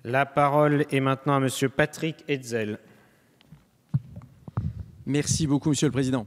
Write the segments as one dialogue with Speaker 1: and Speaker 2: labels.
Speaker 1: La parole est maintenant à Monsieur Patrick Hetzel.
Speaker 2: Merci beaucoup, Monsieur le Président.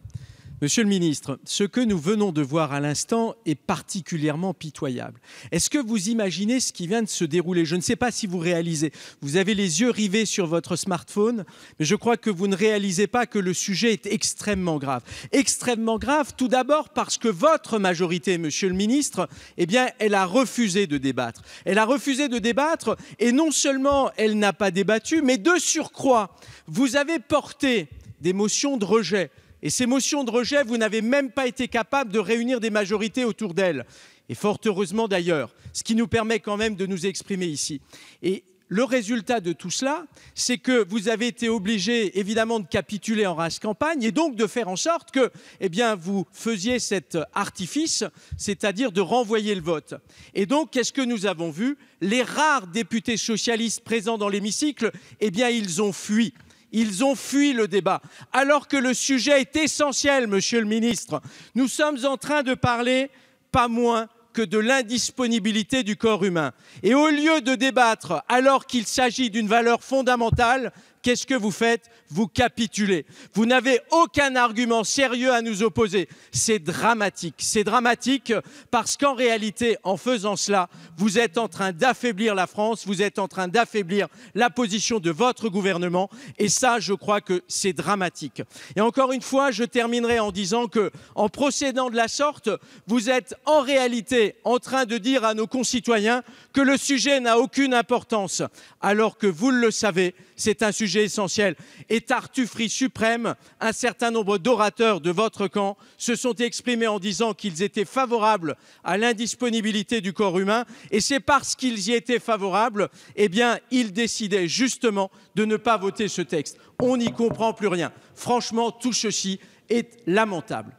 Speaker 2: Monsieur le ministre, ce que nous venons de voir à l'instant est particulièrement pitoyable. Est-ce que vous imaginez ce qui vient de se dérouler? Je ne sais pas si vous réalisez. Vous avez les yeux rivés sur votre smartphone, mais je crois que vous ne réalisez pas que le sujet est extrêmement grave. Extrêmement grave, tout d'abord parce que votre majorité, Monsieur le ministre, eh bien, elle a refusé de débattre. Elle a refusé de débattre et non seulement elle n'a pas débattu, mais de surcroît, vous avez porté des motions de rejet. Et ces motions de rejet, vous n'avez même pas été capable de réunir des majorités autour d'elles. Et fort heureusement d'ailleurs, ce qui nous permet quand même de nous exprimer ici. Et le résultat de tout cela, c'est que vous avez été obligé évidemment de capituler en rase campagne et donc de faire en sorte que vous faisiez cet artifice, c'est-à-dire de renvoyer le vote. Et donc, qu'est-ce que nous avons vu? Les rares députés socialistes présents dans l'hémicycle, ils ont fui. Ils ont fui le débat, alors que le sujet est essentiel, Monsieur le ministre. Nous sommes en train de parler, pas moins que de l'indisponibilité du corps humain. Et au lieu de débattre, alors qu'il s'agit d'une valeur fondamentale, qu'est-ce que vous faites? Vous capitulez. Vous n'avez aucun argument sérieux à nous opposer. C'est dramatique. C'est dramatique parce qu'en réalité, en faisant cela, vous êtes en train d'affaiblir la France, vous êtes en train d'affaiblir la position de votre gouvernement. Et ça, je crois que c'est dramatique. Et encore une fois, je terminerai en disant que, en procédant de la sorte, vous êtes en réalité en train de dire à nos concitoyens que le sujet n'a aucune importance, alors que vous le savez, c'est un sujet essentiel. Et tartufferie suprême, un certain nombre d'orateurs de votre camp se sont exprimés en disant qu'ils étaient favorables à l'indisponibilité du corps humain. Et c'est parce qu'ils y étaient favorables, ils décidaient justement de ne pas voter ce texte. On n'y comprend plus rien. Franchement, tout ceci est lamentable.